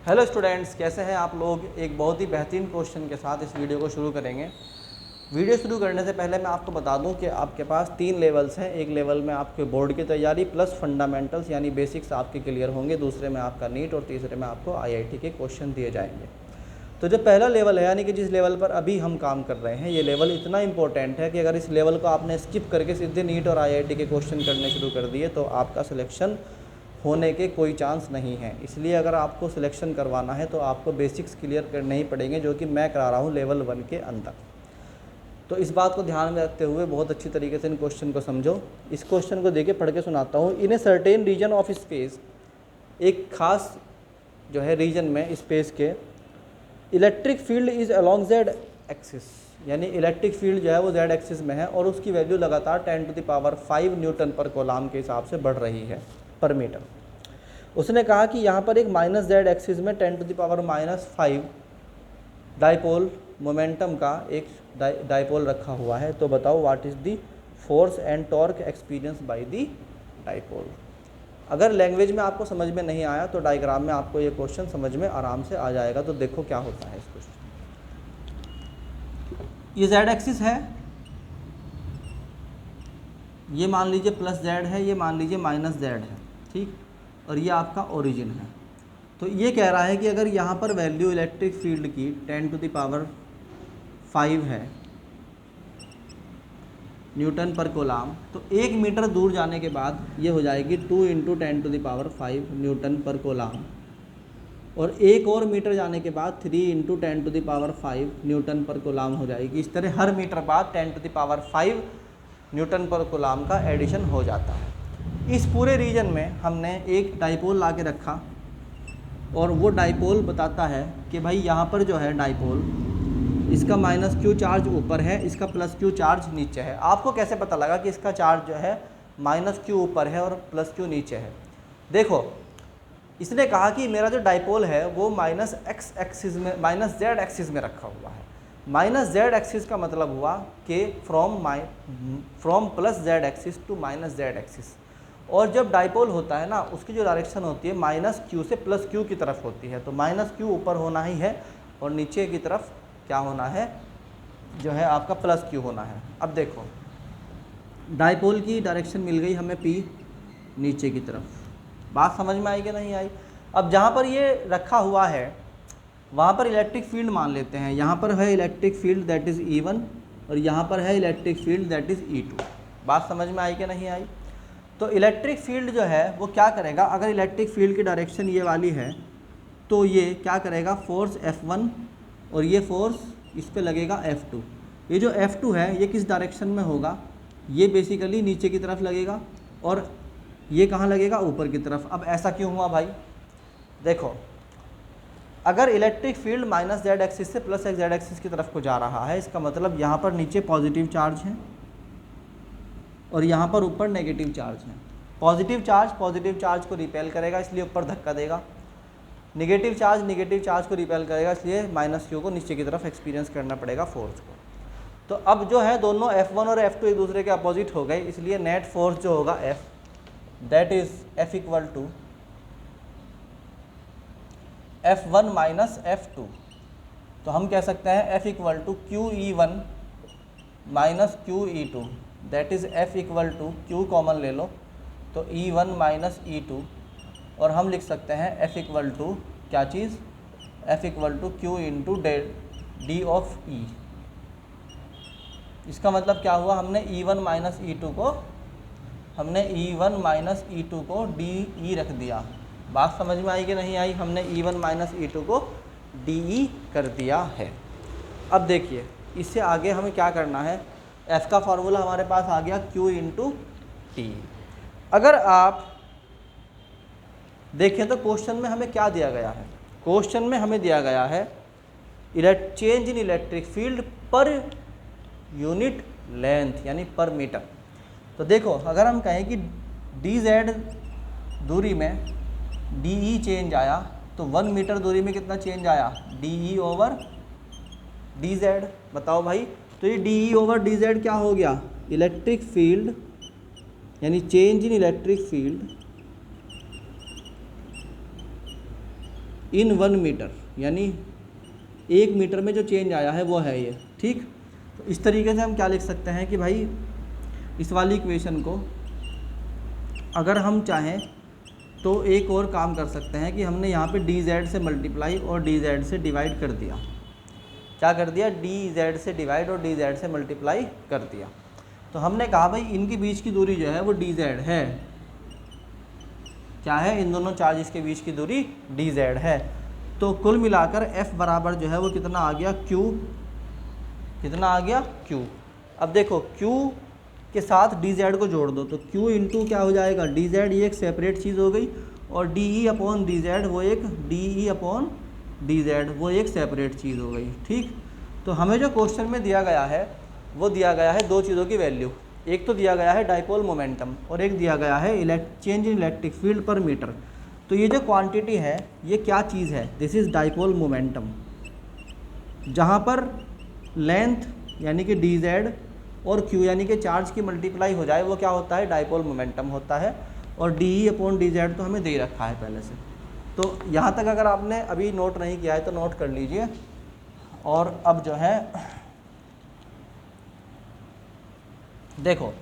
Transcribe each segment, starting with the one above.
Hello students, कैसे हैं आप लोग। एक बहुत ही बेहतरीन क्वेश्चन के साथ इस वीडियो को शुरू करेंगे। वीडियो शुरू करने से पहले मैं आपको बता दूं कि आपके पास 3 लेवल्स हैं। एक लेवल में आपके बोर्ड की तैयारी प्लस फंडामेंटल्स यानी बेसिक्स आपके क्लियर होंगे, दूसरे में आपका नीट और तीसरे में आपको आईआईटी के क्वेश्चन दिए जाएंगे। तो जो पहला लेवल है यानी कि जिस लेवल पर अभी हम काम कर रहे हैं, ये लेवल इतना इंपॉर्टेंट है कि अगर इस लेवल को आपने स्किप करके सीधे नीट और आईआईटी के क्वेश्चन करने शुरू कर दिए तो आपका सिलेक्शन होने के कोई चांस नहीं है। इसलिए अगर आपको सिलेक्शन करवाना है तो आपको बेसिक्स क्लियर करने ही पड़ेंगे, जो कि मैं करा रहा हूँ लेवल 1 के अंदर। तो इस बात को ध्यान में रखते हुए बहुत अच्छी तरीके से इन क्वेश्चन को समझो। इस क्वेश्चन को देखिए, पढ़ के सुनाता हूँ। In a certain region of space, एक खास जो है रीजन में स्पेस के, electric field is along Z axis, यानी इलेक्ट्रिक फील्ड जो है वो जेड एक्सिस में है और उसकी वैल्यू लगातार 10⁵ न्यूटन पर कोलाम के हिसाब से बढ़ रही है पर मीटर। उसने कहा कि यहाँ पर एक माइनस जेड एक्सिस में 10⁻⁵ डाइपोल मोमेंटम का एक डाइपोल रखा हुआ है। तो बताओ what is the force and torque experience by the dipole. अगर लैंग्वेज में आपको समझ में नहीं आया तो डायग्राम में आपको ये क्वेश्चन समझ में आराम से आ जाएगा। तो देखो क्या होता है इस क्वेश्चन। ये जेड एक्सिस है, ये मान लीजिए प्लस जेड है, ये मान लीजिए माइनस जेड है, ठीक। और ये आपका ओरिजिन है। तो ये कह रहा है कि अगर यहाँ पर वैल्यू इलेक्ट्रिक फील्ड की 10⁵ है न्यूटन पर कोलाम, तो 1 मीटर दूर जाने के बाद ये हो जाएगी 2 × 10⁵ न्यूटन पर कोलाम, और 1 और मीटर जाने के बाद 3 × 10⁵ न्यूटन पर कोलाम हो जाएगी। इस तरह हर मीटर बाद 10⁵ न्यूटन पर कोलाम का एडिशन हो जाता है। इस पूरे रीजन में हमने एक डाइपोल ला के रखा और वो डाइपोल बताता है कि भाई यहाँ पर जो है डाइपोल, इसका -q चार्ज ऊपर है, इसका +q चार्ज नीचे है। आपको कैसे पता लगा कि इसका चार्ज जो है -q ऊपर है और +q नीचे है? देखो, इसने कहा कि मेरा जो डाइपोल है वो -x एक्सिस में, -z एक्सिस में रखा हुआ है। -z एक्सिस का मतलब हुआ कि from +z axis to -z axis. और जब डाइपोल होता है ना, उसकी जो डायरेक्शन होती है -q से +q की तरफ होती है। तो -q ऊपर होना ही है और नीचे की तरफ क्या होना है, जो है आपका +q होना है। अब देखो, डाइपोल की डायरेक्शन मिल गई हमें p नीचे की तरफ। बात समझ में आई कि नहीं आई? अब जहाँ पर ये रखा हुआ है वहाँ पर इलेक्ट्रिक फील्ड मान लेते हैं। यहाँ पर है electric field that is E1 और यहाँ पर है electric field that is E2। बात समझ में आई कि नहीं आई? तो इलेक्ट्रिक फील्ड जो है वो क्या करेगा, अगर इलेक्ट्रिक फील्ड की डायरेक्शन ये वाली है तो ये क्या करेगा, फोर्स F1 और ये फोर्स इस पे लगेगा F2। ये जो F2 है ये किस डायरेक्शन में होगा, ये बेसिकली नीचे की तरफ लगेगा और ये कहाँ लगेगा, ऊपर की तरफ। अब ऐसा क्यों हुआ भाई? देखो, अगर इलेक्ट्रिक फील्ड -z एक्सिस से +x z एक्सिस की तरफ को जा रहा है, इसका मतलब यहाँ पर नीचे पॉजिटिव चार्ज है और यहाँ पर ऊपर नेगेटिव चार्ज है। पॉजिटिव चार्ज को रिपेल करेगा, इसलिए ऊपर धक्का देगा। नेगेटिव चार्ज को रिपेल करेगा, इसलिए -q को नीचे की तरफ एक्सपीरियंस करना पड़ेगा फोर्स को। तो अब जो है दोनों F1 और F2 एक दूसरे के अपोजिट हो गए, इसलिए नेट फोर्स जो होगा F, that is F equal to F1 - F2। तो हम कह सकते हैं F equal to QE1 - QE2, that is F equal to Q common ले लो तो E1 - E2, और हम लिख सकते हैं F इक्वल टू क्या चीज़, F equal to Q into D of E। इसका मतलब क्या हुआ, हमने E1 - E2 को DE रख दिया। बात समझ में आई कि नहीं आई? हमने E1 - E2 को DE कर दिया है। अब देखिए, इससे आगे हमें क्या करना है, F का फार्मूला हमारे पास आ गया Q इंटू T। अगर आप देखें तो क्वेश्चन में हमें क्या दिया गया है, क्वेश्चन में हमें दिया गया है change in electric field per unit length यानी पर मीटर। तो देखो, अगर हम कहें कि dz दूरी में DE चेंज आया तो 1 मीटर दूरी में कितना चेंज आया, DE ओवर dz। बताओ भाई, तो ये DE ओवर dz क्या हो गया, इलेक्ट्रिक फील्ड यानी change in electric field in 1 metre, यानी 1 मीटर में जो चेंज आया है वो है ये, ठीक। तो इस तरीके से हम क्या लिख सकते हैं कि भाई इस वाली इक्वेशन को अगर हम चाहें तो एक और काम कर सकते हैं कि हमने यहाँ पे dz से मल्टीप्लाई और dz से डिवाइड कर दिया। क्या कर दिया? dz से डिवाइड और dz से मल्टीप्लाई कर दिया। तो हमने कहा भाई इनके बीच की दूरी जो है वो dz है। क्या है? इन दोनों चार्जेस के बीच की दूरी dz है। तो कुल मिलाकर f बराबर जो है वो कितना आ गया? q। कितना आ गया? q। अब देखो q के साथ dz को जोड़ दो तो q इंटू क्या हो जाएगा? dz, ये एक सेपरेट चीज़ हो गई, और de अपॉन dz वो एक de अपॉन dz वो एक सेपरेट चीज़ हो गई, ठीक। तो हमें जो क्वेश्चन में दिया गया है वो दिया गया है दो चीज़ों की वैल्यू। एक तो दिया गया है डाइपोल मोमेंटम और एक दिया गया है चेंज इन इलेक्ट्रिक फील्ड पर मीटर। तो ये जो क्वांटिटी है ये क्या चीज़ है? दिस इज़ डाइपोल मोमेंटम, जहाँ पर लेंथ यानी कि dz और q यानी कि चार्ज की मल्टीप्लाई हो जाए वो क्या होता है? डाइपोल मोमेंटम होता है। और de अपॉन dz तो हमें दे रखा है पहले से। तो यहाँ तक अगर आपने अभी नोट नहीं किया है तो नोट कर लीजिए। और अब जो है देखो,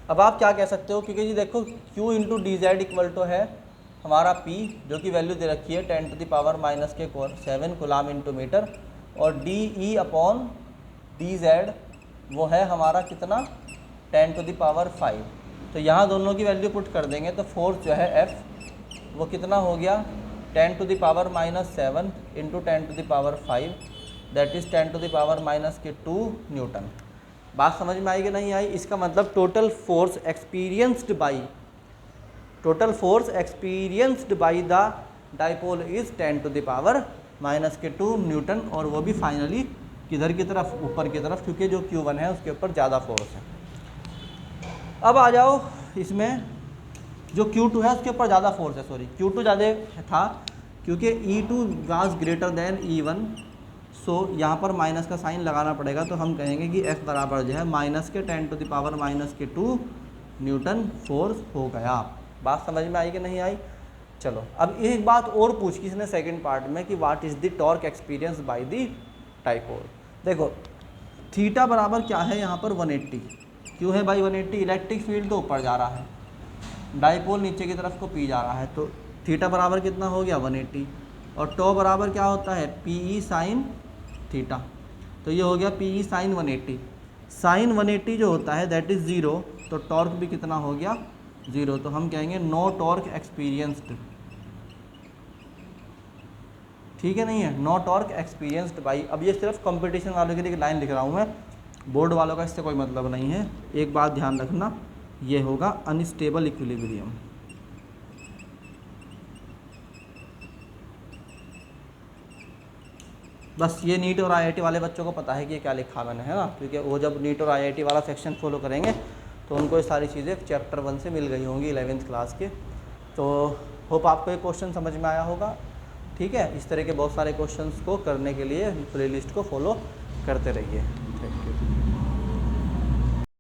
अब आप क्या कह सकते हो, क्योंकि जी देखो q into D Z equal to है हमारा p, जो कि वैल्यू दे रखी है 10⁻⁻⁷ कूलाम इंटू मीटर, और de अपॉन dz वो है हमारा कितना? 10⁵। तो यहाँ दोनों की वैल्यू पुट कर देंगे तो फोर्स जो है F वो कितना हो गया? 10⁻⁷ इंटू 10⁵, दैट इज़ 10⁻⁻2 न्यूटन। बात समझ में आई कि नहीं आई? इसका मतलब total force experienced by the dipole is 10⁻⁻2 Newton, और वो भी फाइनली किधर की तरफ? ऊपर की तरफ, क्योंकि जो Q1 है उसके ऊपर ज़्यादा फोर्स है। अब आ जाओ इसमें, जो Q2 है उसके ऊपर ज़्यादा फोर्स है, सॉरी Q2 ज़्यादा था क्योंकि E2 was greater than E1। सो यहाँ पर माइनस का साइन लगाना पड़ेगा, तो हम कहेंगे कि F बराबर जो है माइनस के 10⁻⁻2 न्यूटन फोर्स हो गया। बात समझ में आई कि नहीं आई? चलो अब एक बात और पूछ की इसने सेकंड पार्ट में कि what is the torque experience by the dipole. देखो थीटा बराबर क्या है यहाँ पर? 180। क्यों है भाई 180? इलेक्ट्रिक फील्ड तो ऊपर जा रहा है, डाइपोल नीचे की तरफ को पी जा रहा है, तो थीटा बराबर कितना हो गया? 180। और टॉ बराबर क्या होता है? PE sine theta. तो ये हो गया PE साइन 180। साइन 180 जो होता है दैट इज़ 0, तो टॉर्क भी कितना हो गया? 0। तो हम कहेंगे नो टॉर्क एक्सपीरियंस्ड, ठीक है नहीं है? No torque experienced by. अब ये सिर्फ कंपटीशन वालों के लिए लाइन लिख रहा हूँ मैं, बोर्ड वालों का इससे कोई मतलब नहीं है। एक बात ध्यान रखना, ये होगा अनस्टेबल इक्विलिब्रियम। बस ये नीट और IIT वाले बच्चों को पता है कि ये क्या लिखा मैंने, है ना, क्योंकि वो जब नीट और IIT वाला सेक्शन फॉलो करेंगे तो उनको ये सारी चीज़ें चैप्टर 1 से मिल गई होंगी 11th क्लास के। तो होप आपको ये क्वेश्चन समझ में आया होगा, ठीक है। इस तरह के बहुत सारे क्वेश्चंस को करने के लिए प्लेलिस्ट को फॉलो करते रहिए। Thank you.